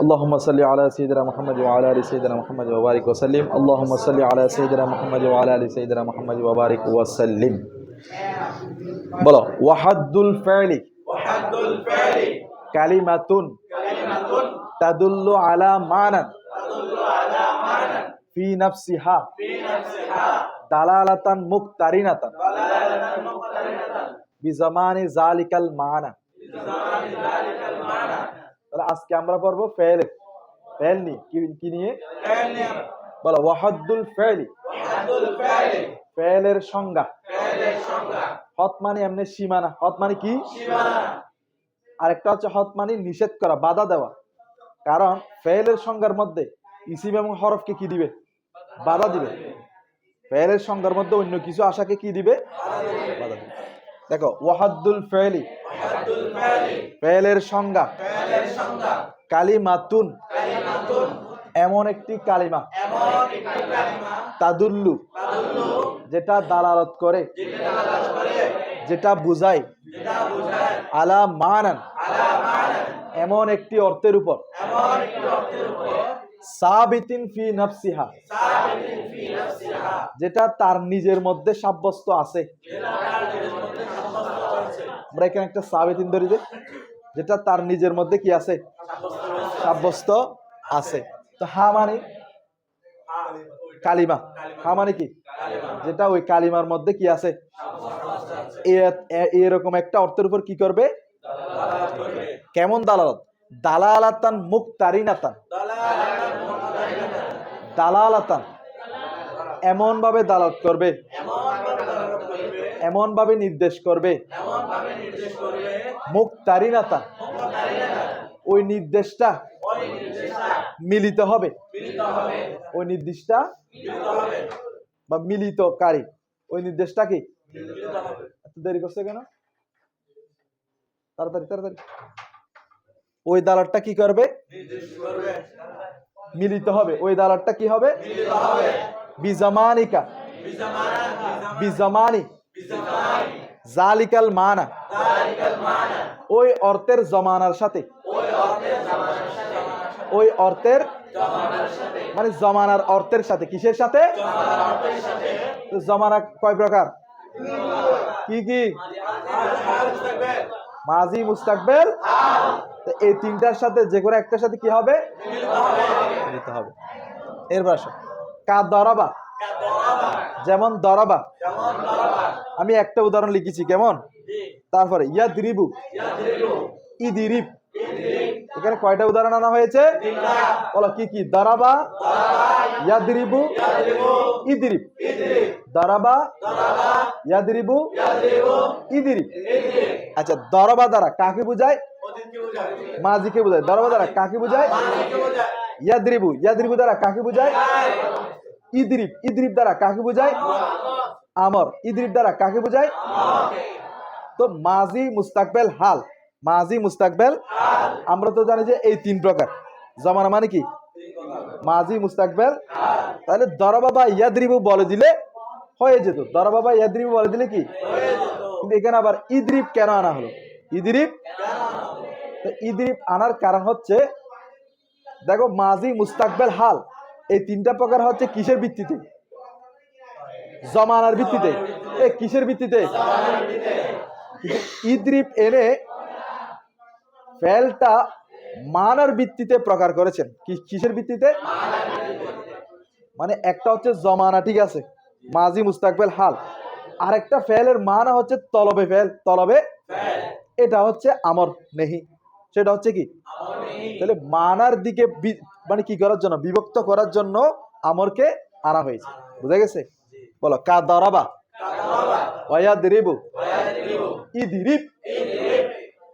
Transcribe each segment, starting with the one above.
اللهم صل على سيدنا محمد وعلى ال سيدنا محمد وبارك وسلم اللهم صل على سيدنا محمد وعلى ال سيدنا محمد وبارك وسلم বলো ওয়াহাদুল ফাইলি কালিমাতুন তাদুল্লু আলা মানান ফি নাফসিহা দালালাতান মুক্তারিনাতান বিজামানি যালিকাল মানা। তাহলে আজকে আমরা পড়বো ফেল নিয়ে কি নিয়ে বলো ওয়াহাদুল ফাইলি ফেলের সংজ্ঞা। হদ মানে এমনি সীমানা, হদ মানে কি আরেকটা হচ্ছে হদ মানে নিষেধ করা, বাধা দেওয়া। কারণ ফেলের সংজ্ঞার মধ্যে ইসিম এবং হরফকে কি দিবে? বাধা দিবে। ফেলের সংজ্ঞার মধ্যে অন্য কিছু আশাকে কি দিবে? বাধা দিবে। দেখো ওয়াহাদুল ফাইলি ফেলের সংজ্ঞা কালিমাতুন এমন একটি কালিমা তাদুল্লু যেটা দালালত করে, যেটা বুঝায় আলা মানান এমন একটি অর্থের উপর সাবিতিন ফি নাফসিহা যেটা তার নিজের মধ্যে সাব্যস্ত আছে। আমরা এখানে একটা সাবিতিন ধরি যে যেটা তার নিজের মধ্যে কি আছে? সাব্যস্ত আছে। তো হা মানে কালিমা, হা মানে কি যেটা ওই কালিমার মধ্যে কি আছে, এরকম একটা অর্থের উপর কি করবে? কেমন দালালত? দালালাতান মুক্তারিনাতান, দালালাতান এমন ভাবে দালালত করবে, এমন ভাবে নির্দেশ করবে, মুক্তারিনাতান ওই নির্দেশটা মিলিত হবে, ওই নির্দেশটা বা মিলিতকারী ওই নির্দেশটা কি? এত দেরি করছে কেন? তাড়াতাড়ি তাড়াতাড়ি। ওই দালালটা কি করবে? মিলিত হবে। ওই দালালটা কি হবে? বিজামানিকা বিজামানি জালিকাল মানা ওই অর্থের জমানার সাথে, ওই অর্থের মানে জমানার অর্থের সাথে। কিসের সাথে? জমানা কয় প্রকার? কি কি? মাজি, মুস্তাকবেল। এই তিনটার সাথে যে কোনো একটার সাথে কি হবে? মিলিত হবে। এরপর আসো কা দরাবা, যেমন দরাবা। আমি একটা উদাহরণ লিখেছি, কেমন? তারপরে ইয়াদরিবু, ইদিরিব। এখানে কয়টা উদাহরণ আনা হয়েছে? বলো কি কি? দারাবা, ইয়াদরিবু, ইদরিব। দারাবা, ইয়াদরিবু, ইদরিব। আচ্ছা, দারাবা দ্বারা কাকে বোঝায়? মাজিকে বোঝায়। দারাবা দ্বারা কাকে বোঝায়? ইয়াদরিবু, ইয়াদরিবু দ্বারা কাকে বোঝায়? ইদরিব, ইদরিব দ্বারা কাকে বোঝায়? আমর। ইদরিব দ্বারা কাকে বোঝায়? তো মাজি, মুস্তাকবেল, হাল। মাজি, মুস্তাকবেল, আমরা তো জানি যে এই তিন প্রকার। জমানা মানে কি? মাজি, মুস্তাকবেল। তাহলে দরাবা বা ইয়াদরিবু বলে দিলে হয়ে যেত। দরাবা বা ইয়াদরিবু বলে দিলে কি? কিন্তু এখানে আবার ইদরিব কেন আনা হলো? ইদরিব, তো ইদরিব আনার কারণ হচ্ছে দেখো মাজি, মুস্তাকবেল, হাল এই তিনটা প্রকার হচ্ছে কিসের ভিত্তিতে? জমানার ভিত্তিতে। কিসের ভিত্তিতে? ইদরিব এনে ফেলটা মানার ভিত্তিতে প্রকার করেছেন। কিসের ভিত্তিতে? মানে একটা হচ্ছে জমানা, ঠিক আছে, মাজি, মুস্তাকবেল, হাল। আর একটা ফেলের মানা হচ্ছে তলবে ফেল, তলবে। এটা হচ্ছে আমর নেহি, সেটা হচ্ছে কি? তাহলে মানার দিকে মানে কি করার জন্য? বিভক্ত করার জন্য আমরকে আনা হয়েছে। বুঝা গেছে? বলো কা দরাবা, ওয়ায়াদরিবু, ইদরিব।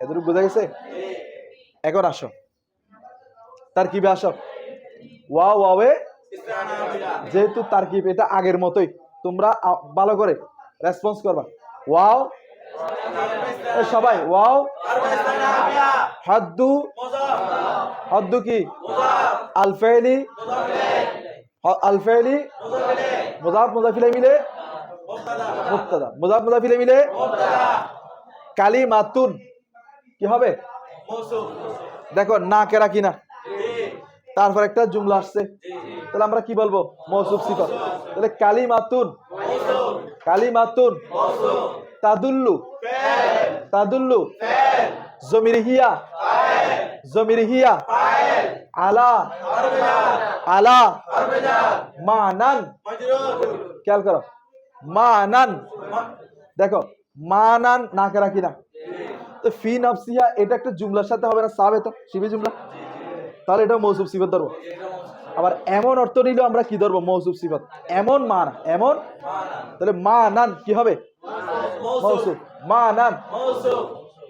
এতটুকু বুঝা গেছে? এখন আসো তারকিবে আসো। ওয়াও ওয়াওয়ে, যেহেতু তারকিব এটা আগের মতোই, তোমরা ভালো করে রেসপন্স করবা। ওয়াও সবাই, ওয়াও হাদ্দু, হাদ্দু কি? আল ফাইলি, আল ফাইলি মুযাফ মুযাফ ইলাইহি মিলে মুবতাদা, মুযাফ মুযাফ ইলাইহি মিলে কালিমাতুন কি হবে? দেখো না কেরা কিনা তারপর একটা জুমলা আসছে, তাহলে আমরা কি বলবো? মৌসুফ সিফাত। তাহলে কালিমাতুন, কালিমাতুন তাদুল্লু, তাদুল্লু জমির হিয়া, জমির হিয়া আলা, আলা মানান। খেয়াল করো, মানান। দেখো মানান না করা কিনা, তো ফি নাফসিহা এটা একটা জুমলার সাথে হবে না, সাবেত শিবে জুমলা, তাহলে এটা মৌসুফ সিফাত ধরবো। আবার এমন অর্থ নিলেও আমরা কি ধরবো? মৌসুফ সিফাত। এমন মানা, এমন, তাহলে মানান কি হবে? মৌসুফ। মানান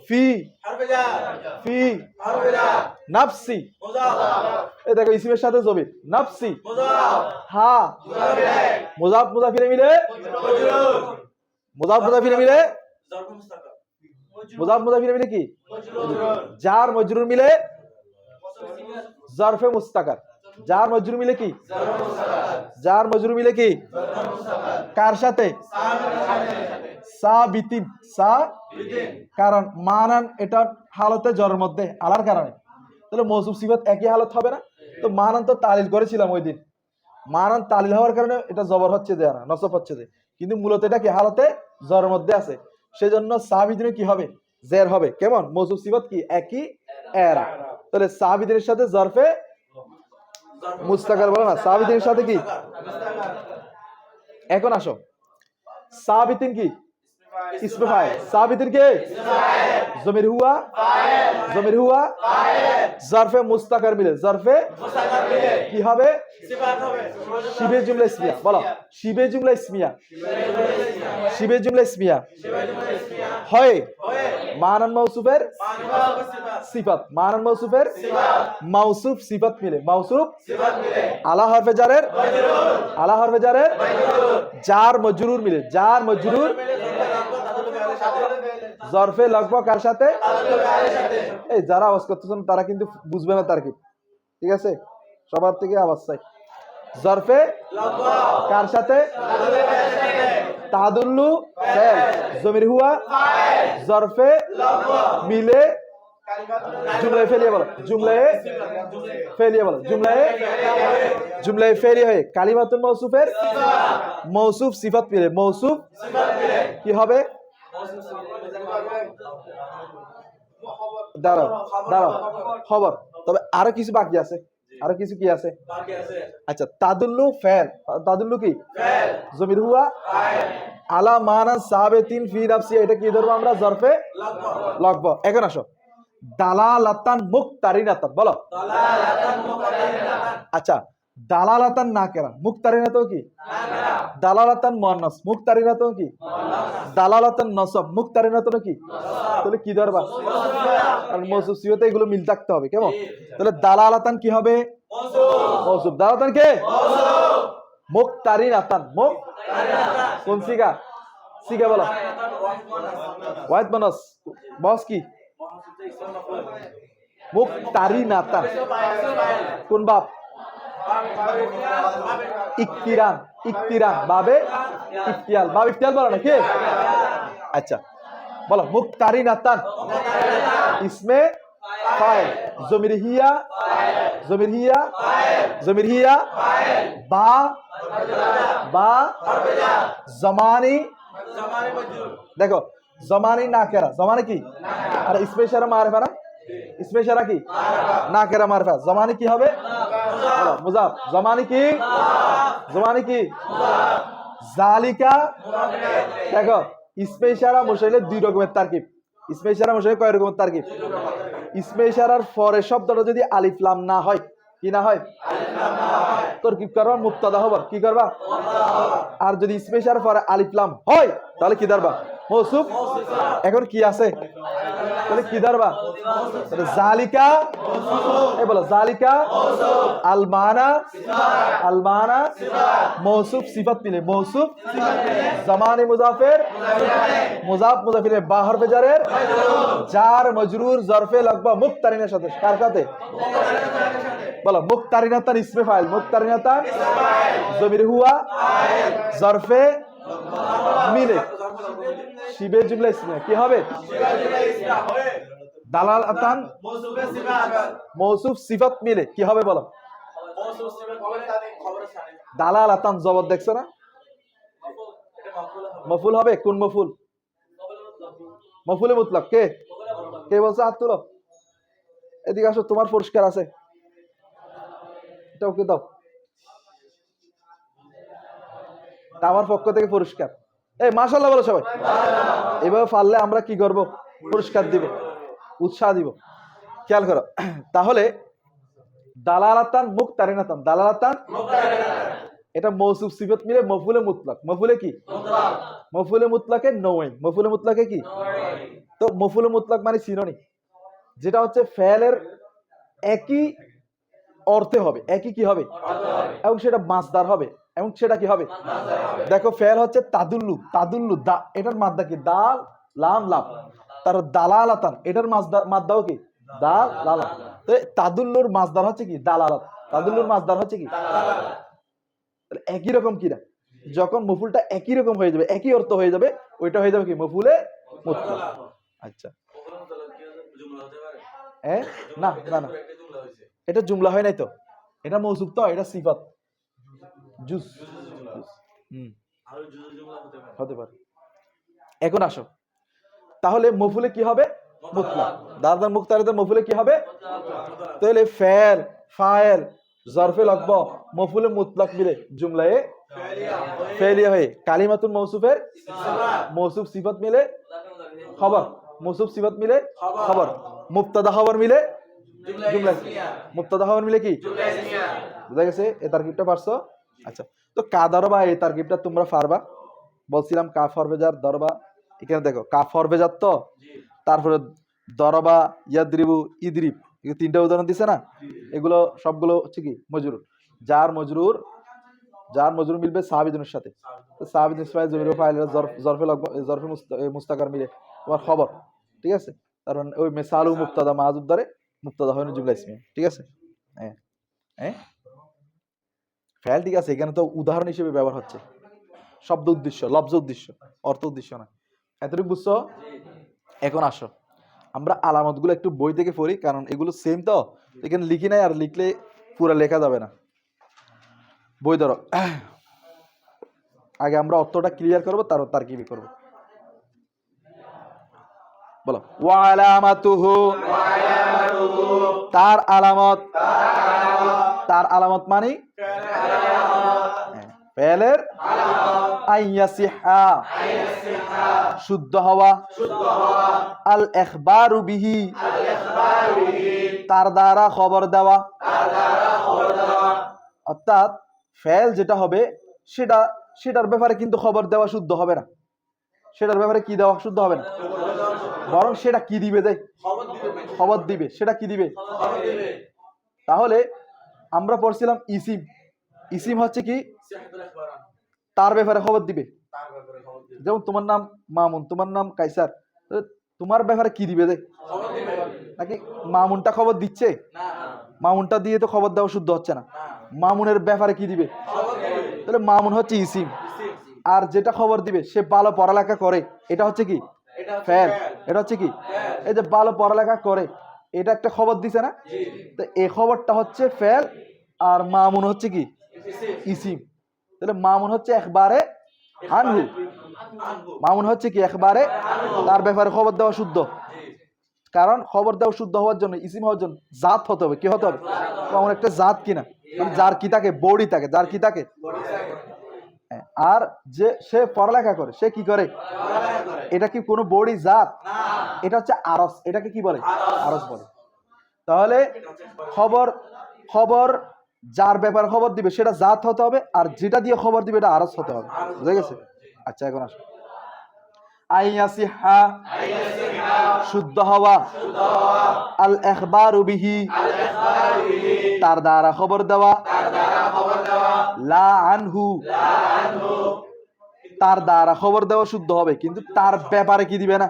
ফি, ফি নাফসি, এই দেখো ইসমের সাথে জমির নাফসি, হা মুজাফ মুজাফিরে মিলে, মুজাফ মুজাফিরে মিলে, মুজাফ মুজাফিরে মিলে কি? জার মজরুর মিলে জারফে মুস্তাকার। জার মজরুর মিলে কি? জার মজরুর মিলে কি? কার সাথে? সাবিতিন, সাবিতিন। কারণ মানান এটা হালতে জরের মধ্যে আলার কারণে, তাহলে মৌসুফ সিফাত একই হালত হবে না। তো মানান তো তালিল করেছিলাম ওই দিন, মানান তালিল হওয়ার কারণে এটা জবর হচ্ছে যে না, নসব হচ্ছে যে, কিন্তু মূলত এটা কি হালতে জরের মধ্যে আছে, সেজন্য সাবিতিনে কি হবে? জের হবে। কেমন? মৌসুফ সিফাত কি একই এরা। তাহলে সাবিতিনের সাথে জরফে মুস্তাকার বলো না, সাবিতিনের সাথে কি? এখন আসো, সাবিতিন কি? ইসমে ফাইল। সাবিতিন কে? জমির হুয়া, জমির হুয়া জারফে মুস্তাকার মিলে, জারফে কি হবে? শিবে জুমলা ইসমিয়া। বলো শিবে জুমলা ইসমিয়া, শিবে জুমলা ইসমিয়া হয় মানান মৌসুফের সিফাত, মানান মৌসুফের মৌসুফ সিফাত মিলে, মৌসুফ আলা হরফে জারের, আলা হরফে জারের জার মজরুর মিলে, জার মজরুর জরফে লাগবো কার সাথে? এই যারা আওয়াজ করতেছেন তারা কিন্তু বুঝবে না তারকিব, ঠিক আছে? সবার থেকে আওয়াজ চাই। জরফে কার সাথে? তাদুল্লু ফেল, জমির হুয়া জরফে মিলে জুমলায় ফেলিয়ে বলো, জুমলায় ফেলিয়ে বলো, জুমলায়, জুমলায় ফেলিয়ে হয়ে কালিমাতুন মৌসুফের মৌসুফ সিফাত মিলে, মৌসুফ কি হবে? দাঁড়াও দাঁড়াও, খবর। তবে আরো কিছু বাকি আছে, আরো কিছু কি আছে? আচ্ছা, তাদুল্লু ফেল, তাদুল্লু কি? জমির হুয়া আলা মানা সাবিতিন ফি নাফসি, এটা কি ধরবো আমরা? জরফে লাগবো। এখন আসো, দালালাতান মুক্তারিনাতান বলো। আচ্ছা, দালালাতান না কেরা, মুক্তারিনাত কি? দালালাতান মুয়ান্নাস, মুক্তারিনাত কি? দালালাতান নসব, মুক্তারিনাত কি? তাহলে কি ধরবা? কারণ মৌসুফ সিফাতে এগুলো মিল থাকতে হবে। কেমন? তাহলে দালালাতান কি হবে? মৌসুফ। দালালাতান কে? মুক্তারিনাতান, কোন সিগা? সিগা বলো। ওয়াহিদ বনস বস কি? মুক্তারিনাতান কোন বাপ? ইকতিরান, ইকতিরান বাবে ইফতিয়াল, বাব ইফতিয়াল বলো না কি? আচ্ছা বলো, মুক্তারিনাতান ইসমে ফাইল, জমির হিয়া, জমির হিয়া, জমির হিয়া বা, বা জমানি, দেখো জমানি না কেরা, জমানি কি? আর ইসমে ইশারা মারফা না, ইসমে ইশারা কি? না কেরা মারফা। জমানি কি হবে? মুজাফ। জমানি কি? জমানি কি? জালিকা। দেখো ইসমে ইশারা মুশাইলে দুই রকমের তারকিব। ইসমে ইশারা মুশাইলে কয় রকমের তারকিব? ইসমে ইশারার পরের শব্দটা যদি আলিফ লাম না হয়, কি না হয়? তারকিব করবা, মুবতাদা হবার কি করবা? আর যদি ইসমে ইশারার পরে আলিফ লাম হয় তাহলে কি ধরবা? মৌসুফ। এখন কি আছে? তাহলে কি ধরবা? জালিকা, এই বলো জালিকা আলমানা, আলমানা মৌসুফ সিফাত মিলে, মৌসুফ জামানে মুজাফের, মুজাফ মুজাফিরে বা হরফে জারের জার মজরুর জরফে লাগবা মুক্তারিনের সাথে। কার সাথে? বলো মুক্তারিনাতান ইসমে ফাইল, মুক্তারিনাতান জমির হুয়া জরফে মিলে শিবে জুমলা ইসমিয়া কি হবে? দালালাতান মৌসুফ সিফাত মিলে কি হবে বলো? দালালাতান জবর দেখছো না? মফুল হবে, কোন মফুল? মফুলে মুতলাক। কে কে বলছে? হাত তুলো, এদিকে আসো, তোমার পুরস্কার আছে, এটা ওকে দাও, আমার পক্ষ থেকে পুরস্কার। এই মাশাআল্লাহ বলো সবাই। এভাবে পারলে আমরা কি করব? পুরস্কার দিব, উৎসাহ দিব। খেয়াল করো তাহলে দালালাতান মুক্তারিনাতান, দালালাতান এটা মৌসুফ সিফাত মিলে মফুলে মুতলাক। মফুলে কি? মফুলে মুতলাকে নওয়াইন। মফুলে মুতলাকে কি? তো মফুলে মুতলাক মানে সিনোনি, যেটা হচ্ছে ফেলের একই অর্থে হবে, একই কি হবে, এবং সেটা মাসদার হবে, এবং সেটা কি হবে? দেখো ফেল হচ্ছে তাদুল্লু, তাদুল্লু দা, এটার মাদ্দা কি? দাল লাম লাম। তার দালালাতান, এটার মাদ্দাও কি? দাল লালাম। তো তাদুল্লুর মাসদার হচ্ছে কি? দালালাত। তাদুল্লুর মাসদার হচ্ছে কি? একই রকম কিনা, যখন মফুলটা একই রকম হয়ে যাবে, একই অর্থ হয়ে যাবে, ওইটা হয়ে যাবে কি? মফুলে মুতলাক। আচ্ছা, না না না, এটা জুমলা হয় নাই তো, এটা মৌসুফ তো, এটা সিফাত জুস। হতে পারে। এখন আসো, তাহলে মফুলে কি হবে? মুতলাক। দারদার মুক্তারিতে মফুলে কি হবে? তাহলে ফেল, ফাইল, জরফে লাগব, মফুলে মুতলাক মিলে জুমলায়ে ফেলিয়া হয়ে কালিমাতুল মৌসুফের মৌসুফ সিফাত মিলে খবর, মৌসুফ সিফাত মিলে খবর, মুবতাদা খবর মিলে জুমলা, মুবতাদা খবর মিলে কি? বুঝা গেছে? এই তারকিবটা পারছো? আচ্ছা, তো কা দরবা, এই তারকিবটা তোমরা পারবা। বলছিলাম কাফ হরফেজার দরবা, এখানে দেখো কাফ হরফেজার তো, তারপরে দরবা, ইয়াদরিবু, ইদরিব, এই তিনটা উদাহরণ দিছে না? এগুলো সবগুলো হচ্ছে কি? মজরুর। যার মজরুর, যার মজরুর মিলবে সাহাবিদের সাথে, তো সাহাবিদের সাথে জমির ফাইল জরফে লাগবে, জরফে মুস্তাকার মিলে তোমার খবর, ঠিক আছে? কারণ ওই মিসালু মুবতাদা মাযুব দ্বারে মুবতাদা হয় না জুমলা ইসমিয়া, ঠিক আছে? হ্যাঁ হ্যাঁ, ফাইল ঠিক আছে, এখানে তো উদাহরণ হিসেবে ব্যবহার হচ্ছে, শব্দ উদ্দেশ্য, লফজ উদ্দেশ্য, অর্থ উদ্দেশ্য না। এতটুকু বুঝছো? এখন আসো আমরা আলামতগুলো একটু বই থেকে পড়ি, কারণ এগুলো সেম তো, এখানে লিখি নাই, আর লিখলে পুরো লেখা যাবে না। বই ধরো, আগে আমরা অর্থটা ক্লিয়ার করবো, তারপর তারকিবি করবো। বলো ওয়া আলামাতুহু, তার আলামত, তার আলামত মানে ফেলের আইয়াসিহা, শুদ্ধ হওয়া, আল ইখবারু বিহি, তার দ্বারা খবর দেওয়া। অর্থাৎ ফেল যেটা হবে সেটার ব্যাপারে কিন্তু খবর দেওয়া শুদ্ধ হবে না, সেটার ব্যাপারে কি দেওয়া শুদ্ধ হবে না, বরং সেটা কি দিবে? দেয় খবর দিবে। সেটা কি দিবে? তাহলে আমরা পড়ছিলাম ইসিম, ইসিম হচ্ছে কি? তার ব্যাপারে খবর দিবে। যেমন তোমার নাম মামুন, তোমার নাম কাইসার, তোমার ব্যাপারে কি দিবে? দেয় নাকি মামুনটা খবর দিচ্ছে? মামুনটা দিয়ে তো খবর দেওয়া শুদ্ধ হচ্ছে না, মামুনের ব্যাপারে কি দিবে? তাহলে মামুন হচ্ছে ইসিম, আর যেটা খবর দিবে সে ভালো পড়ালেখা করে, এটা হচ্ছে কি? ফেল। এটা হচ্ছে কি? এই যে ভালো পড়ালেখা করে, এটা একটা খবর দিছে না? তো এই খবরটা হচ্ছে ফেল, আর মামুন হচ্ছে কি? ইসিম। তাহলে মামুন হচ্ছে একবারে আনহু, মামুন হচ্ছে কি? একবারে তার ব্যাপারে খবর দেওয়া শুদ্ধ। কারণ খবর দেওয়া শুদ্ধ হওয়ার জন্য, ইসিম হওয়ার জন্য জাত হতে হবে। কি হতে হবে? এমন একটা জাত কিনা, যার কি থাকে? বডি থাকে, যার কি থাকে? আর যে সে পড়ালেখা করে, সে কি করে? এটা কি কোনো বডি জাত? এটা হচ্ছে আরস। এটাকে কি বলে? আরস বলে। তাহলে খবর যার ব্যাপারে খবর দিবে সেটা জাত হতে হবে, আর যেটা দিয়ে খবর দিবে এটা আরস হতে হবে। বুঝে গেছে? আচ্ছা, এখন আসো আইয়াসিহা, শুদ্ধ হওয়া, আল ইখবারু বিহি, তার দ্বারা খবর দেওয়া, লা আনহু, তার দ্বারা খবর দেওয়া শুদ্ধ হবে, কিন্তু তার ব্যাপারে কি দিবে না?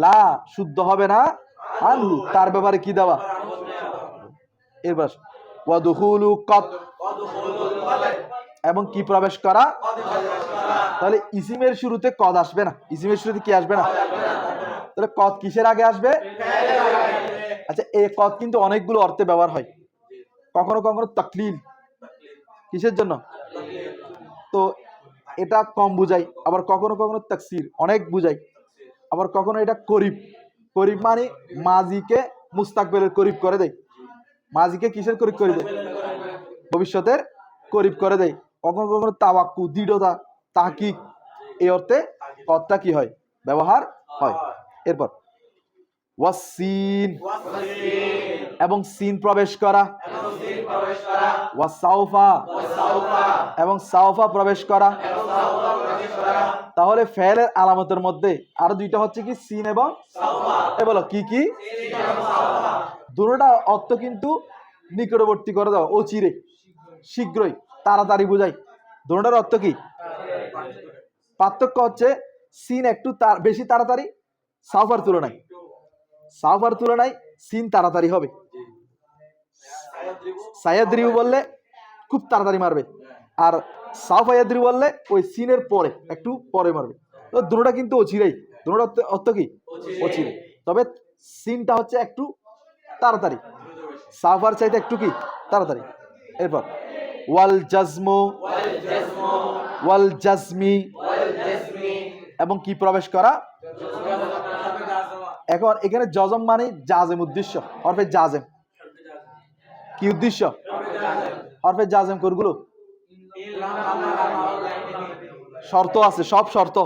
লা শুদ্ধ হবে না, আনহু তার ব্যাপারে কি দেওয়া? এবার ওয়াদুখুলু কত, এবং কি প্রবেশ করা? তাহলে ইসিমের শুরুতে কদ আসবে না, ইসিমের শুরুতে কি আসবে না? তাহলে কদ কিসের আগে আসবে? আচ্ছা, এই কদ কিন্তু অনেকগুলো অর্থে ব্যবহার হয়। কখনো কখনো তাকলিল, কিসের জন্য? তো এটা কম বুঝাই, আবার কখনো কখনো তাকসির, অনেক বুঝাই, আবার কখনো এটা করিব। করিব মানে মাজিকে মুস্তাকবেলের করিব করে দেয়, মাজিকে কিসের করিব করে দেয়? ভবিষ্যতের করিব করে দেয়। কখনো কখনো তাওয়াক্কু, দৃঢ়তা, তাহকিক, এই অর্থে কদটা কি হয়? ব্যবহার হয়। এরপর ওয়াসিন, এবং সিন প্রবেশ করা, ওয়াসাউফা, এবং সাউফা প্রবেশ করা। তাহলে ফেলের আলামতের মধ্যে আরো দুইটা হচ্ছে কি? সিন এবং বলো কি কি? দুটোটা অর্থ কিন্তু নিকটবর্তী করে দাও, অচিরে, শীঘ্রই, তাড়াতাড়ি বুঝাই। দুটোটার অর্থ কি? পার্থক্য হচ্ছে সিন একটু বেশি তাড়াতাড়ি সাউফার তুলনায়, সাউফার তুলনায় সিন তাড়াতাড়ি হবে। সায়াদ্রিউ বললে খুব তাড়াতাড়ি মারবে, আর সাউফায়াদ্রি বললে ওই সিনের পরে একটু পরে মারবে। তো দুটোটা কিন্তু অচিরেই, দুটোটা অর্থ কি? অচিরে। তবে সিনটা হচ্ছে একটু তাড়াতাড়ি, সাউফার চাইতে একটু কি? তাড়াতাড়ি। এরপর ওয়াল জাজমু, ওয়াল জাজমি, এবং কি প্রবেশ করা? এখন এখানে জজম মানে জাজেম উদ্দেশ্য, হরফে জাজেম। কি উদ্দেশ্য? হরফে জাজেম কোনগুলো? শর্ত আছে, সব শর্ত,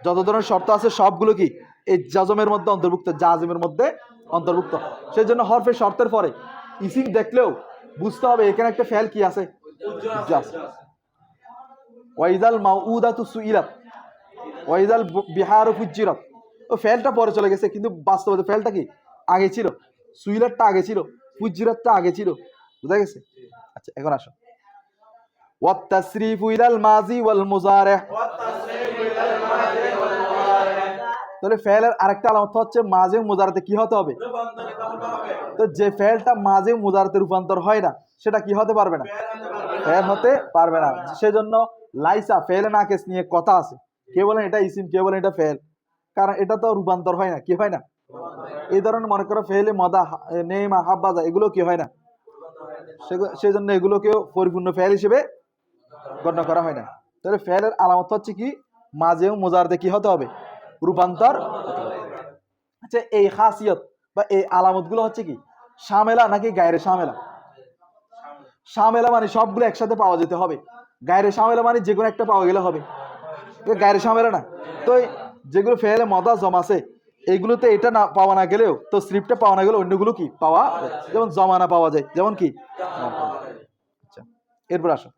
যত ধরনের শর্ত আছে সবগুলো কি এই জাজমের মধ্যে অন্তর্ভুক্ত, জাজমের মধ্যে অন্তর্ভুক্ত। সেই জন্য হরফে শর্তের পরে ইসিম দেখলেও বুঝতে হবে এখানে একটা ফেল কি আছে? ওয়াইদাল মাউউদাতু সুইলাত, ওয়াইদাল বিহারু ফুজ্জিরাত। ও ফেলটা পরে চলে গেছে, কিন্তু বাস্তবে ফেলটা কি আগে ছিল? সুইলাতটা আগে ছিল, ফুজ্জিরাতটা আগে ছিল। বুঝা গেছে? আচ্ছা, এখন আসো ওয়াত তাসরিফু ইলাল মাজি ওয়াল মুজারিহ। তাহলে ফেলের আরেকটা আলামত হচ্ছে মাজি ও মুজারাতে কি হতে হবে? তো যে ফেলটা মাজি ও মুজারাতে রূপান্তর হয় না সেটা কি হতে পারবে না? ফেল হতে পারবে না। সেজন্য লাইসা ফেলে নাকিস নিয়ে কথা আছে, কে বলেন এটা ইসিম, কে বলেন এটা ফেল, কারণ এটা তো রূপান্তর হয় না, কি হয় না? এই ধরনের মনে করো ফেলে মদা, নেমা, হাব্বাজা, এগুলো কি হয় না, সেজন্য এগুলোকেও পরিপূর্ণ ফেল হিসেবে গণ্য করা হয় না। তাহলে ফেলের আলামত হচ্ছে কি? মাঝে ও মুজারাতে কি হতে হবে? রূপান্তর। আচ্ছা, এই খাসিয়ত বা এই আলামত গুলো হচ্ছে কি শামেলা নাকি গায়রে শামেলা? শামেলা মানে সবগুলো একসাথে পাওয়া যেতে হবে, গায়রে শামেলা মানে যে কোনো একটা পাওয়া গেলে হবে, গায়রে শামেলা না। তো যেগুলো ফেলে মদা জমা আছে এইগুলোতে এটা না পাওয়া না গেলেও, তো স্লিপটা পাওয়া না গেলেও অন্যগুলো কি পাওয়া যায়, যেমন জমানা পাওয়া যায়, যেমন কি। আচ্ছা, এরপর আসো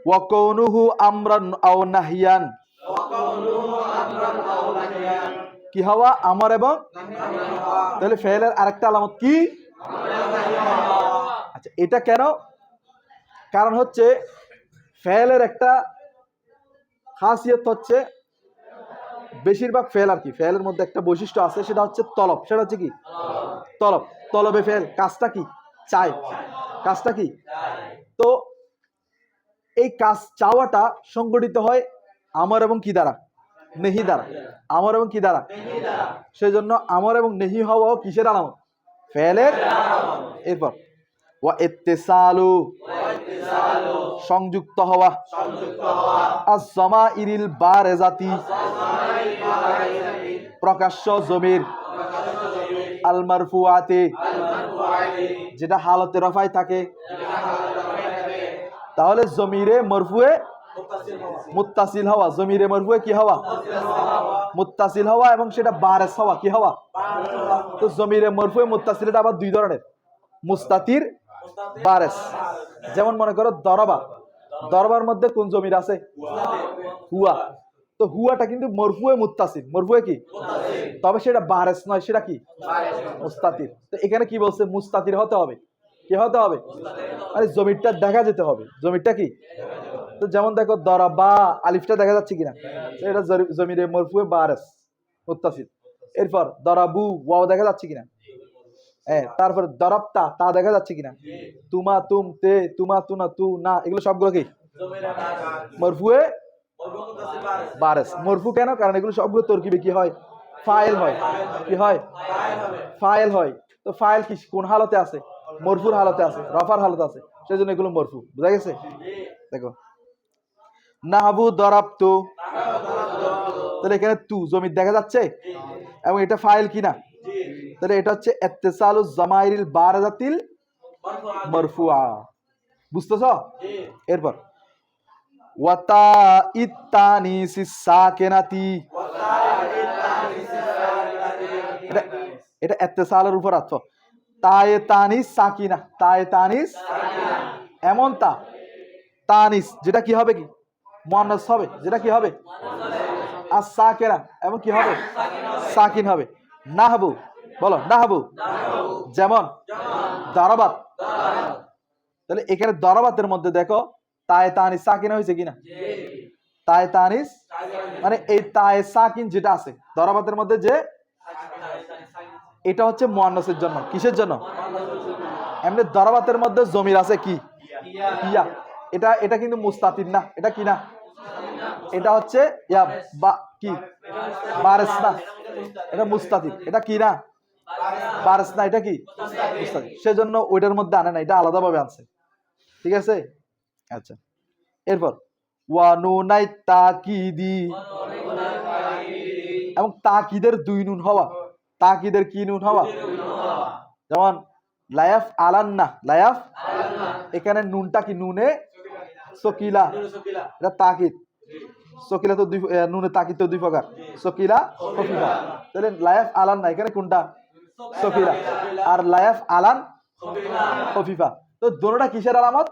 ওয়াকাউনুহু আমরান আও নাহিয়ান, কি হওয়া? আমর এবং। তাহলে ফেলের আরেকটা আলামত কি? আচ্ছা, এটা কেন? কারণ হচ্ছে ফেলের একটা খাসিয়ত হচ্ছে বেশিরভাগ ফেল আর কি, ফেলের মধ্যে একটা বৈশিষ্ট্য আছে, সেটা হচ্ছে তলব। সেটা হচ্ছে কি? তলব। তলবে ফেল কাজটা কি? চাই, কাজটা কি? তো এই কাজ চাওয়াটা সংগঠিত হয় আমর এবং কি দ্বারা? নেহি দ্বারা। আমর এবং কি দ্বারা? সেই জন্য আমর এবং নেহি হওয়াও কিসের আলামত? ফেলের। এরপর ওয়া ইত্তিসালু, সংযুক্ত হওয়া, আস-জামাইরিল বারিজাতি, প্রকাশ্য জমির, আল মারফুআতি, যেটা হালতে রফায় থাকে। তাহলে জমিরে মরফুয়ে মুত্তাসিল হওয়া, জমিরে মরফুয়ে কি হওয়া? মুত্তাসিল হওয়া, এবং সেটা বারেস হওয়া, কি হওয়া? তো জমিরে মরফুয়ে মুত্তাসিল এটা আবার দুই ধরনের, মুস্তাতির, বারেস। যেমন মনে করো দরবা, দরবার মধ্যে কোন জমির আছে? হুয়া। তো হুয়াটা কিন্তু মরফুয়ে মুত্তাসিল, মরফুয়ে কি? তবে সেটা বারেস নয়, সেটা কি? মুস্তাতির। তো এখানে কি বলছে? মুস্তাতির হতে হবে, কি হতে হবে? আরে জমিরটা দেখা যেতে হবে, জমিরটা কি? তো যেমন দেখো দরাবা, আলিফটা দেখা যাচ্ছে কিনা, এটা জমিরে মরফুয়ে বারেস মুত্তাসিল। এরপর দরাবু, ওয়াও দেখা যাচ্ছে কিনা? হ্যাঁ। তারপর দরাবতা, তা দেখা যাচ্ছে কিনা? তুমা, তুম, তে, তুমা, তুনা, তু, না, এগুলো সবগুলো কি মরফুয়ে বারেস। মরফু কেন? কারণ এগুলো সবগুলো তরকিবে কি হয়? ফাইল হয়, কি হয়? ফাইল হয়। তো ফাইল কি কোন হালতে আছে? মরফুর হালতে আছে, রফার হালতে আছে, সেজন্য এগুলো মরফু। বুঝা গেছে? দেখো নাহাবু দরাবতু, তাহলে এখানে তু জমির দেখা যাচ্ছে এবং এটা ফাইল কিনা, তাহলে এটা হচ্ছে ইত্তিসালুজ জামাইরিল বারাজাতিল মারফুআ। বুঝতেছ? এরপর ওয়াতা ইত্তানিসিস সাকিনাতি, এটা ইত্তিসালের উপর আছো। তায়ে তানিস সাকিনা, তায়ে তানিস এমন তা তানিস যেটা কি হবে, কি মুয়ান্নাস হবে, যেটা কি হবে আস সাকিনা, এবং কি হবে সাকিন হবে। নাহবু, বলো নাহবু, যেমন দারাবাত, তাহলে এখানে দরাবাতের মধ্যে দেখো তায়ে তানিস সাকিন হয়েছে কিনা? তায়ে তানিস মানে এই তায়ে সাকিন যেটা আছে দরাবাতের মধ্যে, যে এটা হচ্ছে মুয়ান্নাসের জন্য। কিসের জন্য? এমনি দরাবাতের মধ্যে জমির আছে কি ইয়া, এটা এটা কিন্তু মুস্তাতির না, এটা কি না, এটা হচ্ছে ইয়া বা কি বারিস না, এটা মুস্তাতির, এটা কি না বারিস না, এটা কি মুস্তাতির, সেজন্য ওইটার মধ্যে আনে না, এটা আলাদাভাবে আনছে। ঠিক আছে? আচ্ছা, এরপর ওয়া নুনাই তাকিদি, এবং তাকিদের দুই নুন হওয়া, তাকিদের কি নুন হওয়া, যেমন লায়াফ আলান্না, লায়াফ এখানে নুনটা কি নুনে সকিলা, এটা তাকিদ। সকিলা তো দুই, নুনে তাকিদ তো দুই প্রকার, সকিলা খফিফা। তাহলে লায়াফ আলান্না এখানে কোনটা? সকিলা। আর লায়াফ আলান খফিফা। তো দোনোটা কিসের আলামত?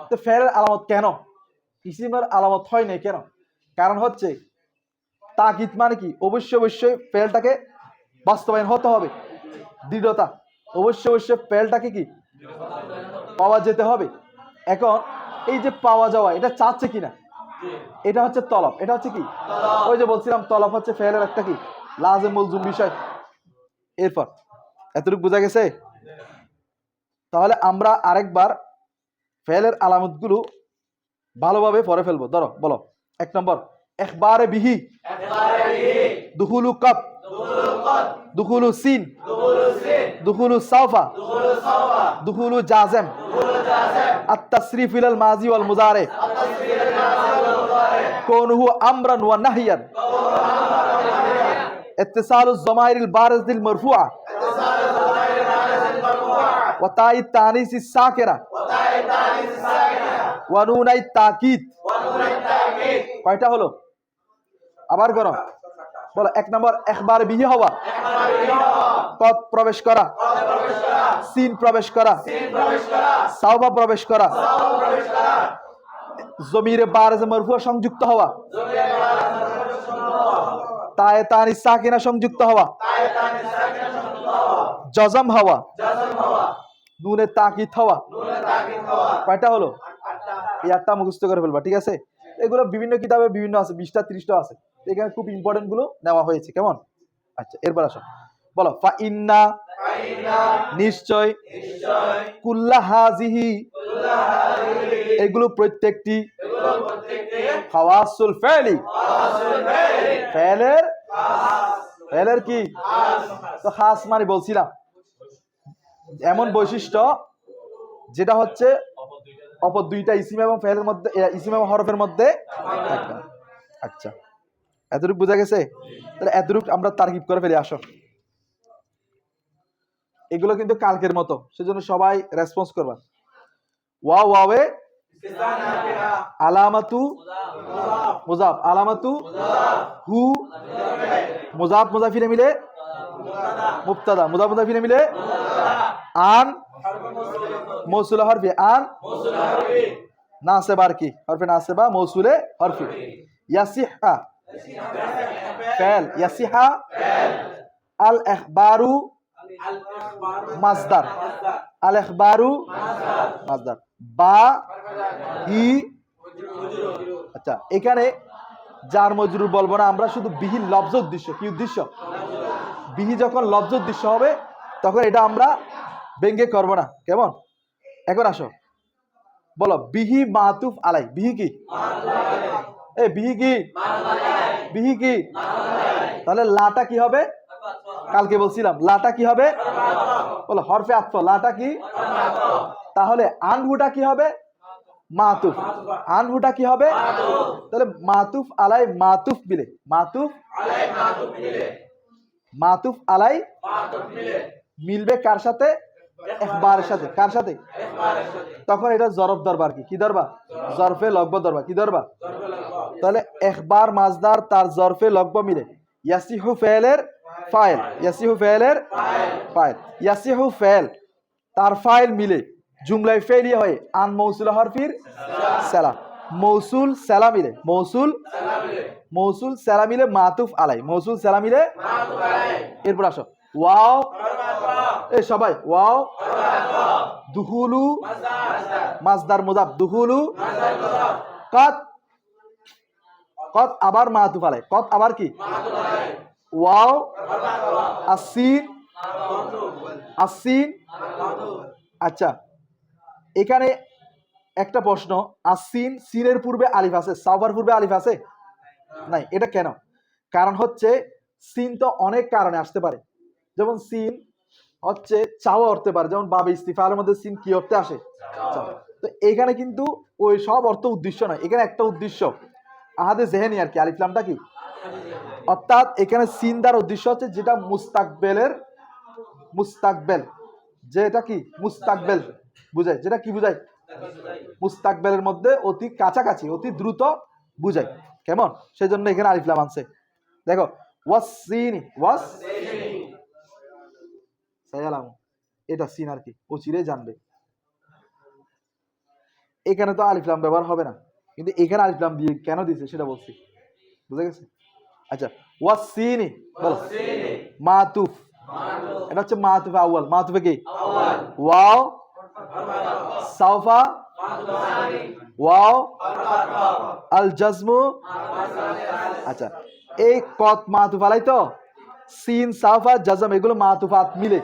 তো ফেরের আলামত কেন? ইসিমের আলামত হয় নাই কেন? কারণ হচ্ছে তাকিদ মানে কি অবশ্যই অবশ্যই ফেলটাকে বাস্তবায়ন হতে হবে, দৃঢ়তা, অবশ্যই অবশ্যই ফেলটাকে কি পাওয়া যেতে হবে। এখন এই যে পাওয়া যাওয়া, এটা চাচ্ছে কিনা, এটা হচ্ছে তলব, এটা হচ্ছে কি ওই যে বলছিলাম তলব হচ্ছে ফেলের একটা কি লাজিম মুলজুম বিষয়। এরপর এতটুকু বোঝা গেছে? তাহলে আমরা আরেকবার ফেলের আলামতগুলো ভালোভাবে পড়ে ফেলবো। ধরো বলো, 1 নম্বর ইখবারে বিহি, দুখুলু কাব, দুখুলু সিন, দুখুলু সাওফা, দুখুলু জাজম, আত-তাসরিফ ইলাল মাজি ওয়াল মুজারে, কৌনুহু আমরান ওয়া নাহিয়ান, ইত্তিসালুজ জামাইরিল বারিজিল মারফুআ, ওয়া তাইত তানিসিস সাকিরা, ওয়া নুনাইত তাকিদ। কয়টা হলো? আবার করো, বলো। 1 নম্বর ইখবার বিহি হওয়া, কদ প্রবেশ করা, সিন প্রবেশ করা, সাওবা প্রবেশ করা, জমিরে বারিজ মারফুআ সংযুক্ত হওয়া, তায়ে তানিস সাকিনা সংযুক্ত হওয়া, জজম হওয়া, নুনে তাকিদ হওয়া। কয়টা হলো? এই 8টা মুখস্থ করে ফেলবা। ঠিক আছে? এগুলো বিভিন্ন কিতাবে বিভিন্ন আছে, 20টা 30টা আছে, এখানে খুব ইম্পর্টেন্ট গুলো নেওয়া হয়েছে। কেমন? আচ্ছা, এরপর আসো, বলো ফা ইন্না, নিশ্চয়, কুল্লা হাজিহি, এগুলো প্রত্যেকটি, খাওয়াসুল ফেলি, ফেলের, ফেলের কি তো খাস মানে বলছিলাম এমন বৈশিষ্ট্য যেটা হচ্ছে অপর দুইটা ইসিম এবং ফেলের মধ্যে, ইসিম এবং হরফের মধ্যে থাকবে। আচ্ছা, এতটুকু বোঝা গেছে? তাহলে এতটুকু আমরা তারকিব করে ফেলি। আসো, এগুলো কিন্তু কালকের মতো, সেজন্য সবাই রেসপন্স করবা। ওয়া ওয়াবে আলামাতু মুজাফ, আলামাতু হু মুজাফ মুজাফিরে মিলে মুবতাদা, মুজাফ মুজাফিরে মিলে আন মৌসুলে হরফি, আন নাসিবার কি হরফে নাসিবা মৌসুলে হরফি, ইয়াসিহা ফেল, ইয়াসিহা আল ইখবারু মাসদার, আল ইখবারু মাসদার, বা হি। আচ্ছা, এখানে জার মজরুর বলবো না আমরা, শুধু বিহি লফজ উদ্দেশ্য। কি উদ্দেশ্য? বিহি যখন লফজ উদ্দেশ্য হবে তখন এটা আমরা ব্যঙ্গে করবো না। কেমন? এখন আসো, বলো বিহি মাতুফ আলাই, বিহি কি? বিহি কি? বিহি কি? তাহলে লাটা কি হবে? কালকে বলছিলাম লাটা কি হবে, বলো হরফে আতফ, লাটা কি, তাহলে আনহুটা কি হবে, মাতুফ, আনহুটা কি হবে, তাহলে মাতুফ আলাই মাতুফ মিলে, মাতুফ মাতুফ আলাই মিলবে কার সাথে, ইখবারের সাথে, কার সাথে, তখন এটা জরফ দরবার কি দরবার, জরফে লগব দরবার, কি দরবার, তাহলে ইখবার মাজদার তার জরফে লগব মিলে ইয়াসিহু ফেলের ফাইল, ইয়াসিহু ফেলের ফাইল, ইয়াসিহু ফেল তার ফাইল মিলে জুমলায় ফেলিয়া হয় আন মৌসুল হরফির সালাম, মৌসুল সালাম মিলে, মৌসুল সালাম মিলে মাতুফ আলাই, মৌসুল সালাম মিলে, এরপর আসো ওয়াও, এই সবাই ওয়াও, দুহুলু মাজদার মুজাফ, দুহুলু কত, কত আবার মাতুফ আলাই, কত আবার কি, ওয়াও, আসিন, আসিন, আচ্ছা এখানে একটা প্রশ্ন, আসিন সিনের পূর্বে আলিফ আছে, সাওফার পূর্বে আলিফ আছে নাই, এটা কেন, কারণ হচ্ছে সিন তো অনেক কারণে আসতে পারে, যেমন সিন হচ্ছে চাওয়া অর্থে পারে, যেমন বাবে ইস্তিফালের মধ্যে সিন কি অর্থে আসে, তো এখানে কিন্তু ওই সব অর্থ উদ্দেশ্য নয়, এখানে একটা উদ্দেশ্য আহাদে জেহেনি আর কি, আলিফ লামটা কি, অর্থাৎ এখানে সিন দ্বার উদ্দেশ্য হচ্ছে যেটা মুস্তাকবেলের, মুস্তাকবেল, যেটা কি মুস্তাকবেল বুঝায়, যেটা কি বুঝায়, মুস্তাকবেলের মধ্যে অতি কাছাকাছি, অতি দ্রুত বুঝায়, কেমন, সেই জন্য এখানে আলিফ লাম আনছে, দেখো ওয়াসিনি, ওয়াস সায়ালাম, এটা সিন আর কি, ও চিরে জানবে, এখানে তো আলিফ লাম ব্যবহার হবে না, কিন্তু এখানে আলিফ লাম দিয়ে কেন দিয়েছে সেটা বলছি, বুঝে গেছে, আচ্ছা ওয়াসিনি বলো, মাতুফ, এটা হচ্ছে মাতুফে আউয়াল, মাতুফে কি, ওয়াও, সাওফা, ওয়াও, আল জাজমু, আচ্ছা এই কত মাতুফ আলাই তো, সিন সাওফা জাজম এগুলো মাতুফাত মিলে,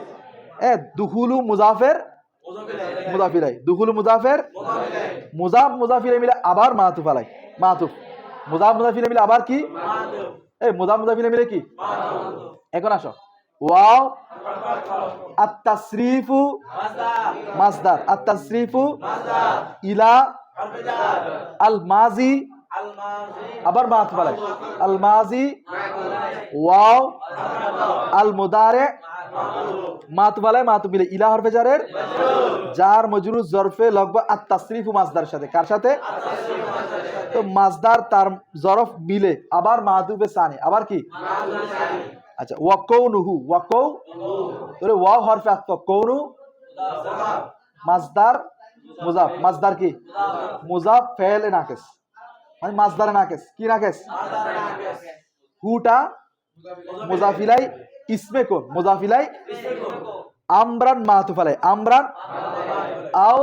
দুহুলু মুজাফের মুজাফিলাই, দুহুলু মুজাফের মুজাফ মুজাফিলে মিলে আবার মাতুফ আলাই, মাতুফ মুজাফ মুজাফিলে মিলে আবার কি, এই মুজাফ মুজাফিলে মিলে কি, এখন আসো ওয়াও, আত-তাসরিফু মাসদার, আত-তাসরিফু ইলা আল মাজি, আবার মাতুফ আলাই, আল মাজি, ওয়াও আল মুদারে মাতুফ আলাই মাতুফ মিলে ইলা হরফে জারের জার মজরুর জরফে লগব আত-তাসরিফু মাসদার সাথে, কার সাথে, তো মাসদার তার জরফ মিলে আবার মাতুফে সানি, আবার কি, আচ্ছা ওয়াকৌনুহু, ওয়াকৌ তাহলে ওয়াও হরফে আতফ, কৌনু মাসদার মুজাফ, মাসদার কি মুজাফ ফেল নাকিস, মানে মাসদার নাকিস, কি নাকিস, হুটা মুজাফিলাই ইসমে কোন, মুজাফিলাই আমরান মাতুফ আলাই, আমরান আও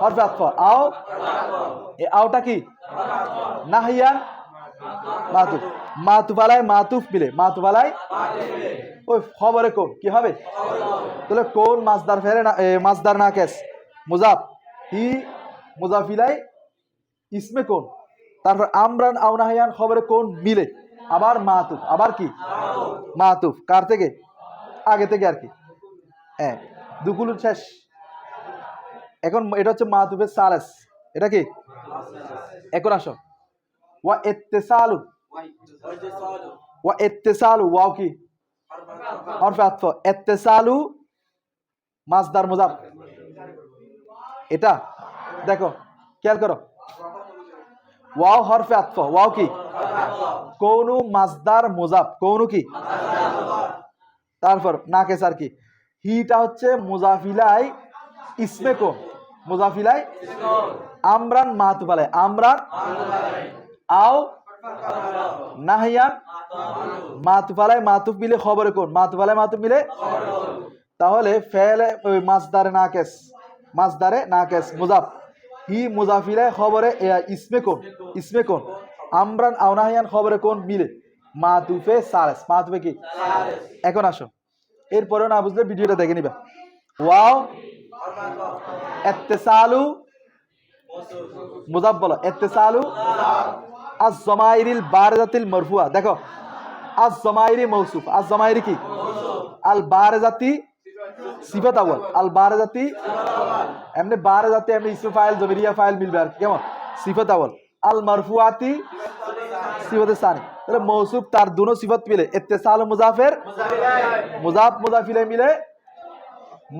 হরফে আতফ, আও এই আওটা কি নাহিয়ান মাতুফ, মাতুফ আলাই মাতুফ মিলে, মাতুফ আলাই ওই খবরে কোন কি হবে, তাহলে কোন মাসদার ফেলে না, মাসদার নাকিস মুজাফ, হি মুজাফিলাই ইসমে কোন, তারপর আমরান আও নাহিয়ান খবরে কোন মিলে আবার মাতুফ, আবার কি মাতুফ, কার থেকে, আগে থেকে আর কি, হ্যাঁ দুকুল শেষ, এখন এটা হচ্ছে মাতুফে সালেস, এটা কি, এখন আসো ওয়া ইত্তিসালু, ওয়া ইত্তিসালু ওয়াও কি হরফে আতফ, ইত্তিসালু মাসদার মুজাফ, এটা দেখো খেয়াল করো ওয়াও হরফে আতফ, ওয়াও কি কোনু মাসদার মুজাফ, কোনু কি, তারপর নাকিস আর কি, হিটা হচ্ছে মুজাফিলাই ইসমে কোন, মুজাফিলাই আমরান মাতুফ আলাই, আমরান আও নাহিয়ান মাতুফ আলাই মাতুফ মিলে খবরে কোন, মাতুফ আলাই মাতুফ মিলে, তাহলে ফেলে ওই মাসদারে নাকিস, মাসদারে নাকিস মুজাফ, হি মুজাফিলাই খবরে ইসমে কোন, ইসমে কোন, আমরান আও নাহিয়ান খবরে কোন মিলে মাতুফে সালেস, মাতুফে কি, এখন আসো এরপরে না বুঝলে ভিডিওটা দেখে নিবা, ওয়াও ইত্তিসালু মুজাফ বলো, ইত্তিসালু আজ-জামাইরিল বারিদাতিল মারফুয়া, দেখো আজ-জামাইরি মৌসুফ, আজ-জামাইরি কি আল বারেজাতি সিফাত আউয়াল, আল বারেজাতি এমনি বারেজাতি এমনি ইসম ফাইল জমিরিয়া ফাইল মিলবে আর কেমন সিফাত আউয়াল। আল মারফুআতি সিফাত সানি, তাহলে মৌসুফ তার দুনো সিফাত মিলে ইত্তিসাল মুজাফের মুজাফ মুজাফিলে মিলে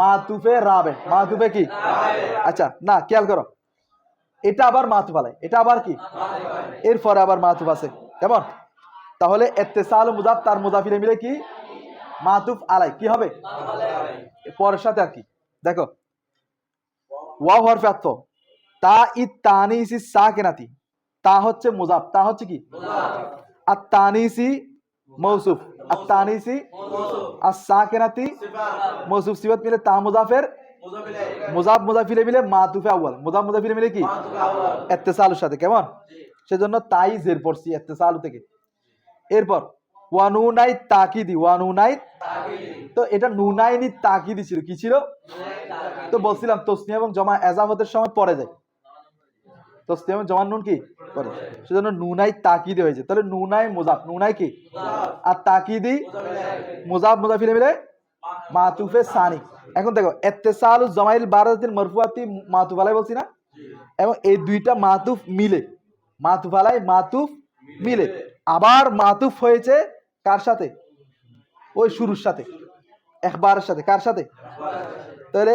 মাতুফে রাবে, মাতুফে কি? আচ্ছা না খেয়াল করো, এটা আবার মাতুফ আলাই, এটা আবার কি? এরপরে আবার মাতুফ আছে কেমন? তাহলে ইত্তিসাল মুজাফ তার মুজাফিলে মিলে কি? মাতুফ আলাই কি হবে? পরের সাথে আর কি দেখো, ওয়াও হরফে আতফ, তা ইত তানিসি সাকিনাতি, তা হচ্ছে মুজাফ, তা হচ্ছে কি? আত তানিসি মৌসুফ, আত তানিসি আস সাকিনাতি মৌসুফ সিফাত মিলে তা মুজাফের মুজাফ মুজাফিলে মিলে মাতুফে আউয়াল, মুজাফ মুজাফিলে মিলে কি? ইত্তিসালের সাথে কেমন? সেজন্য তাই জের পড়ছি ইত্তিসাল থেকে। এরপর ওয়ানুনাই তাকিদি, ওয়ানুনাই, তো এটা নুনাইনি তাকিদি ছিল, কি ছিল? তো বলছিলাম তসনিয়া এবং জমা এজাফতের সময় পড়ে যায়, তসনিয়া এবং জমা নুন কি পড়ে, সেজন্য নুনাই তাকিদি হয়েছে। তাহলে নুনাই মুজাফ, নুনাই কি? আর তাকিদি মুজাফ মুজাফিলে মিলে মাতুফে সানি। এখন দেখো ইত্তিসালু জামাইল বারাজাতিল মারফুআতি মাতুফ আলাই বলছি না, এবং এই দুইটা মাতুফ মিলে, মাতুফ আলাই মাতুফ মিলে আবার মাতুফ হয়েছে কার সাথে? ওই শুরুর সাথে, ইখবারের সাথে। কার সাথে? তাহলে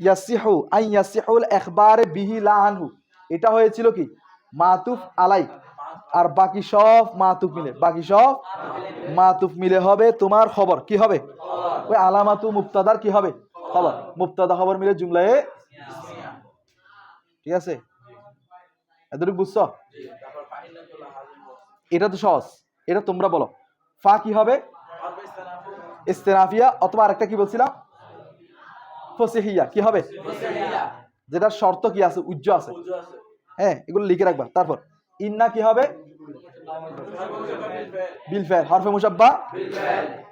ইয়াসিহু আই ইয়াসিহুল ইখবার বিহি লা আনহু, এটা হয়েছিল কি? মাতুফ আলাই, আর বাকি সব মাতুফ মিলে, বাকি সব মাতুফ মিলে হবে তোমার খবর, কি হবে? ওই আলামাতু মুবতাদার কি হবে? খবর, মুবতাদা খবর মিলে জুমলায়ে, ঠিক আছে? এতটুকু বুঝছো? এটা তো সহজ, এটা তোমরা বলো। ফা কি হবে? ইস্তেনাফিয়া, অথবা আরেকটা কি বলছিলাম? ফসিহিয়া, কি হবে? যেটা শর্ত কি আছে? উজ্জ আছে, হ্যাঁ এগুলো লিখে রাখবা। তারপর ইন্না কি হবে? বিল ফাইল, হরফে মুশাব্বা,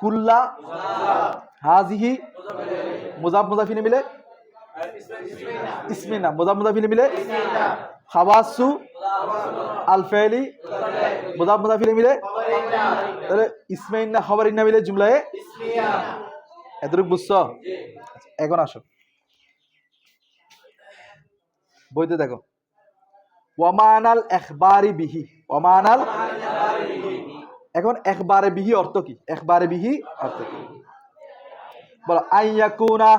কুল্লা, হাজিহি মুজাফ মুজাফিলে মিলে ইসমিনা, মুজাফ মুজাফিলে মিলে খাওয়াসু, আল ফাইলি মুজাফ মুজাফিলে মিলে, তাহলে ইসমাইন্না খবর ইন্না মিলে জুমলায়ে। এতটুকু বুঝছো? এখন আসো বইতে দেখো, ওয়ামানাল ইখবারি বিহি, ওয়ামানাল, এখন ইখবারে বিহি অর্থ কি? ইখবারে বিহি অর্থ কি বলো? আইয়াকুনা,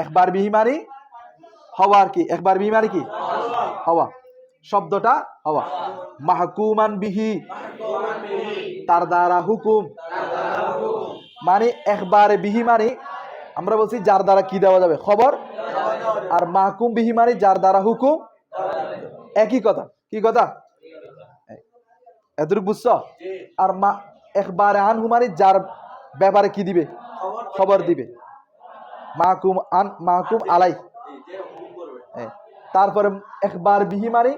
ইখবার বিহি মানে হওয়ার কি? ইখবার বিহি মানে কি? হওয়া, শব্দটা হওয়া। মাহকুমান বিহি, তার দ্বারা হুকুম, মানে ইখবারে বিহি মানে আমরা বলছি যার দ্বারা কি দেওয়া যাবে? খবর। আর মাহকুম বিহি মানে যার দ্বারা হুকুম, একই কথা। কি কথা? এতটুকু বুঝছো? আর ইখবারে আনহু মানে যার ব্যাপারে কি দিবে? খবর দিবে। মাহকুম আন, মাহকুম আলাই। তারপরে ইখবার বিহি মানে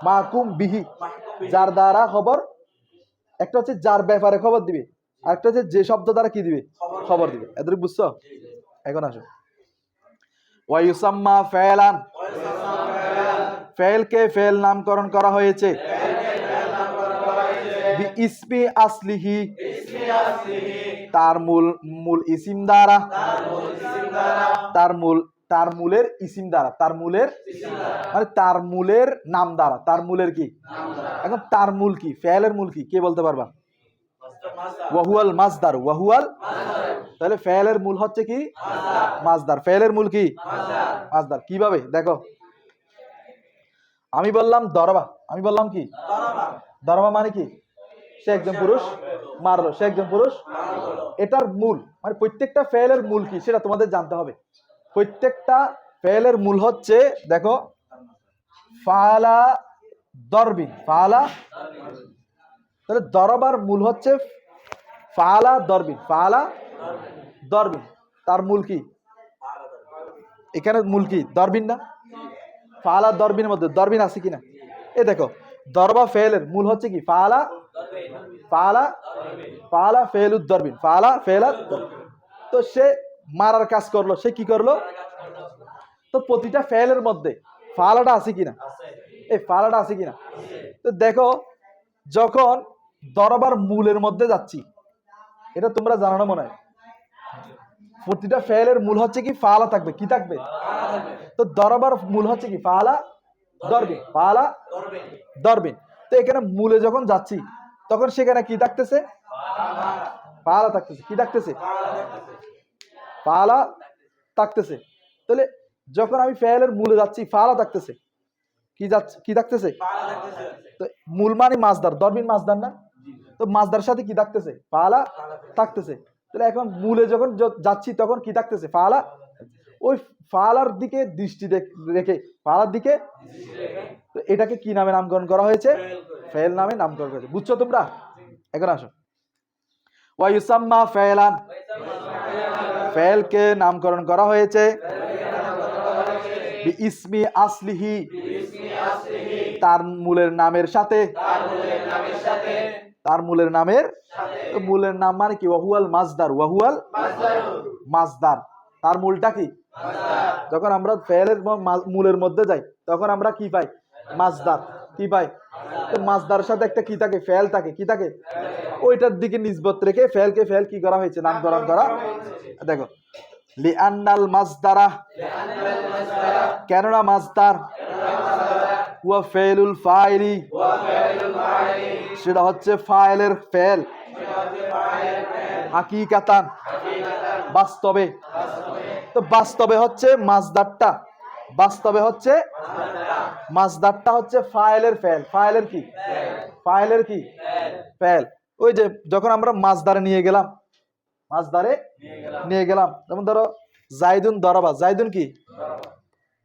মাহকুম বিহি, যার দ্বারা খবর, একটা হচ্ছে যার ব্যাপারে খবর দিবে, আর একটা হচ্ছে যে শব্দ দ্বারা কি দিবে? খবর দিবে। এতটুকু বুঝছো? এখন আসো, ওয়ায়ুসাম্মা ফাইলান, ফাইলকে ফাইল নামকরণ করা হয়েছে বি ইসমি আসলিহি, তার মূল ইসিম দ্বারা, তার মূলের ইসিম দ্বারা, তার মূলের মানে তার মূলের নাম দ্বারা, তার মূলের কি? এখন তার মূল কি? ফাইলের মূল কি? কে বলতে পারবা? ওয়াহুয়াল মাসদার, ওয়াহুয়াল, তাহলে ফাইলের মূল হচ্ছে কি? মাসদার। ফাইলের মূল কি? মাসদার। কিভাবে দেখো, আমি বললাম দরবা, আমি বললাম কি? দরবা মানে কি? সে একজন পুরুষ মারলো, সে একজন পুরুষ। এটার মূল মানে প্রত্যেকটা ফাইলের মূল কি সেটা তোমাদের জানতে হবে। প্রত্যেকটা ফাইলের মূল হচ্ছে দেখো, ফালা দরবিন, ফালা, তাহলে দরবার মূল হচ্ছে ফালা দরবিন, ফালা দরবিন। তার মূল কি? এখানে মূল কি? দরবিন না? ফালা দরবিনের মধ্যে দরবিন আছে কিনা? এ দেখো, দরবা ফেলের মূল হচ্ছে কি? ফালা, ফালা, ফালা ফেলুদ দরবিন, ফালা ফেলাত। তো সে মারার কাজ করলো, সে কি করলো? তো প্রতিটা ফেলের মধ্যে ফালাটা আছে কিনা? এই ফালাটা আছে কিনা? তো দেখো, যখন দরবার মূলের মধ্যে যাচ্ছি, এটা তোমরা জানো না মনে হয়। প্রতিটা ফেলের মূল হচ্ছে কি ফালা থাকবে, কি থাকবে? তো দরবার মূল হচ্ছে কি ফালা দরবিন, ফালা দরবিন। তো এখানে মূলে যখন যাচ্ছি তখন সেখানে কি থাকতেছে? ফালা থাকতেছে। কি থাকতেছে? ফালা থাকতেছে। তাহলে যখন আমি ফেলের মূলে যাচ্ছি ফালা থাকতেছে, কি যাচ্ছে, কি থাকতেছে? তো মূল মানে মাসদার, দরবিন মাসদার না? তো মাসদার সাথে কি থাকতেছে? ফালা থাকতেছে। তাহলে এখন মূলে যখন যাচ্ছি তখন কি থাকতেছে? ফালা। ওই ফালার দিকে দৃষ্টি রেখে, ফালার দিকে, তো এটাকে কি নামে নামকরণ করা হয়েছে? ফেল নামে নামকরণ করা হয়েছে। বুঝছো তোমরা? এখন আসো, ওয়ায়ুসাম্মা ফেলান, ফেলকে নামকরণ করা হয়েছে ইসমি আসলিহি, তার মূলের নামের সাথে। তার মূলের নামের, মূলের নাম মানে কি? ওয়াহুয়াল মাসদার, ওয়াহুয়াল মাসদার। তার মূলটা কি? যখন আমরা ফেলের মূলের মধ্যে যাই তখন আমরা কি পাই? মাসদার। কি পাই? তো মাসদার সাথে একটা কি থাকে? ফেল থাকে। কি থাকে? ওইটার দিকে নিসবত রেখে ফেলকে ফেল কি করা হয়েছে? নামকরণ করা। দেখো, লিআন্নাল মাসদারা, কেননা মাসদার, ওয়া ফেলুল ফাইলি, সেটা হচ্ছে ফাইলের ফেল, হাকিকাতান, বাস্তবে। তো বাস্তবে হচ্ছে মাসদারটা, বাস্তবে হচ্ছে মাসদারটা হচ্ছে ফাইলের ফেল। ফাইলের কি? ফাইলের কি? ফেল। ওই যে যখন আমরা মাসদারে নিয়ে গেলাম, মাসদারে নিয়ে গেলাম, যেমন ধরো জাইদুন দরাবা, জাইদুন কি?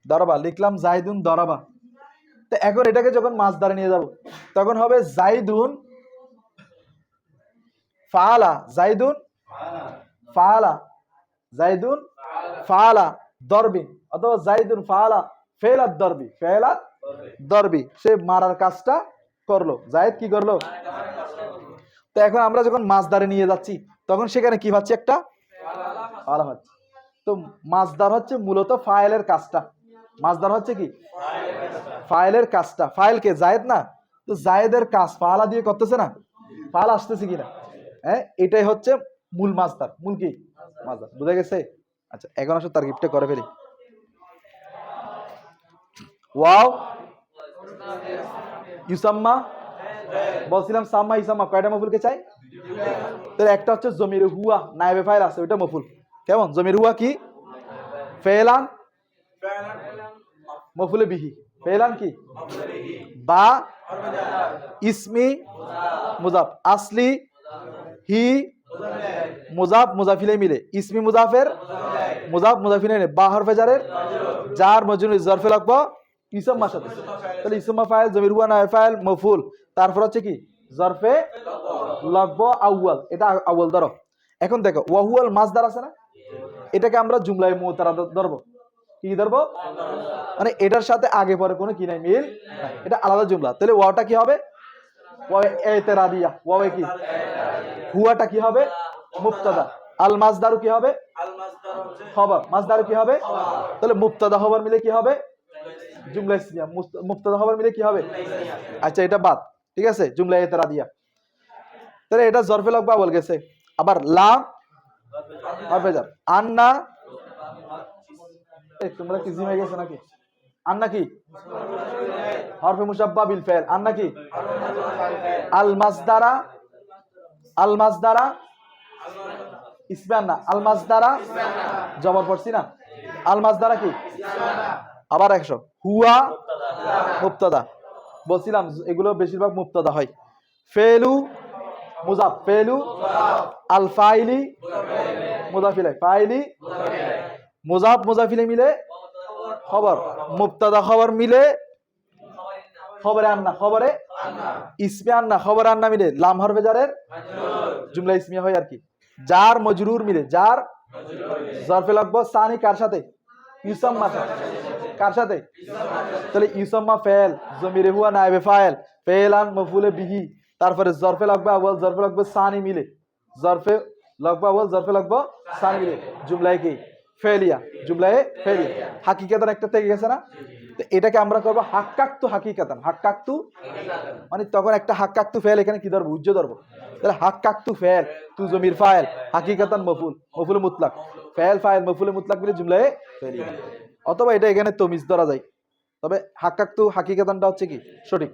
দরাবা লিখলাম, জাইদুন দরাবা। তো এখন এটাকে যখন মাসদারে নিয়ে যাব তখন হবে জাইদুন ফাআলা, জাইদুন ফাআলা, জাইদুন ফাআলা দরবিন, অথবা জাইদুন ফাআলা ফেলাত দরবি, ফেলাত দরবি। সে মারার কাজটা করলো, জায়েদ কি করলো? তো এখন আমরা যখন মাসদারে নিয়ে যাচ্ছি তখন সেখানে কি পাচ্ছি? একটা ফাআলা পাচ্ছি। তো মাসদার হচ্ছে মূলত ফাইলের কাজটা। মাসদার হচ্ছে কি? ফাইলের কাজটা। ফাইলকে জায়েদ না, তো জায়েদের কাজ ফাআলা দিয়ে করতেছে না? ফাআলা আসতেছে কিনা? হ্যাঁ, এটাই হচ্ছে মূল মাসদার। মূল কি? মাসদার। বুঝা গেছে? আচ্ছা, এখন আসো তারকিবটা করে ফেলি। ওয়াও ইউসাম্মা, বলছিলাম সাম্মা ইউসাম্মা কয়টা মফুলকে চাই? তো একটা হচ্ছে জমির হুয়া, নায়েবে ফাইল আছে, ওইটা মফুল। কেমন? জমির হুয়া কি? ফেলান মফুলে বিহি, ফেলান কি? বা ইসমি মুজাফ, আসলি হি মুজাফ মুজাফিলে মিলে, ইসমি মুজাফের মুজাফ মুজাফিলে মিলে, বা হরফে জারের, জার মজরুর জরফে লাগবো ইসম্মার সাথে। তাহলে ইসমা ফাইল, জমির হুয়া, নায়েবে ফাইল, মফুল। তারপর হচ্ছে কি? জরফে লাগবো আউয়াল, এটা আউয়াল ধরো। এখন দেখো, ওয়াহুয়াল মাসদার আছে না, এটাকে আমরা জুমলায় মুতারা ধরবো। কি ধরবো? মানে এটার সাথে আগে পরে কোনো কি নাই, মিল নাই, এটা আলাদা জুমলা। তাহলে ওয়াওটা কি হবে? ওয়া এতেরাদিয়া। ওয়া কি? হুয়াটা কি হবে? মুবতাদা। আল মাসদারু কি হবে? খবর। মাসদারু কি হবে? তাহলে মুবতাদা খবর মিলে কি হবে? জুমলা ইসমিয়া। মুবতাদা খবর মিলে কি হবে? আচ্ছা, এটা বাদ, ঠিক আছে, জুমলা এতেরাদিয়া। তাহলে এটা জরফে লাগবা বল গেছে। আবার লাম হরফে জার, আন্না, তোমরা কি জিমে গেছো নাকি? আন্না কি? হরফে মুশাব্বা বিল ফাইল। আন্না কি? আল মাসদারা, আল মাসদারা ইসমি আন্না, আল মাসদারা জবর পড়ছি না? আল মাসদারা কি? আবার 100 হুয়া মুবতাদা, বলছিলাম এগুলো বেশিরভাগ মুবতাদা হয়। ফেলু মুজাফ, ফেলু, আল ফাইলি মুজাফিলে, ফাইলি মুজাফ মুজাফিলে মিলে খবর, মুবতাদা খবর মিলে খবরে আন্না, খবরে ইসমে আন্না, খবরে আন্না মিলে লাম হরফে জারের জুমলা ইসমিয়া হয় আর কি। জার মজরুর মিলে, জার জরফে লাগবো সানি কার সাথে? ইউসাম্মা। কার সাথে? তাহলে ইউসাম্মা ফেল, জমিরে হুয়া নায়েবে ফাইল, ফেলান মফুলে বিহি, তারপরে জরফে লাগবে আউয়াল, জরফে লাগবে সানি মিলে, জরফে লাগবে আউয়াল, জরফে লাগবে সানি মিলে, জুমলায় কি? ফেলিয়া, জুমলায় ফেলিয়া। হাকিকাতান একটা থেকে গেছে না? তো এটাকে আমরা করবো হাক্কাক্তু হাকিকাতান। হাক্কাক্তু মানে তখন একটা হাক্কাক্তু ফেল, এখানে কি ধরবো? উজ্জ ধরবো। তাহলে হাক্কাকতু ফেল, তু জমির ফাইল, হাকিকাতান মফুল, মফুল মুতলাক, ফেল ফাইল মফুল মুতলাক মিলে জুমলায়ে ফেলিয়া। অথবা এটা এখানে তমিজ ধরা যায়, তবে হাক্কাকতু হাকিকাতানটা হচ্ছে কি সঠিক।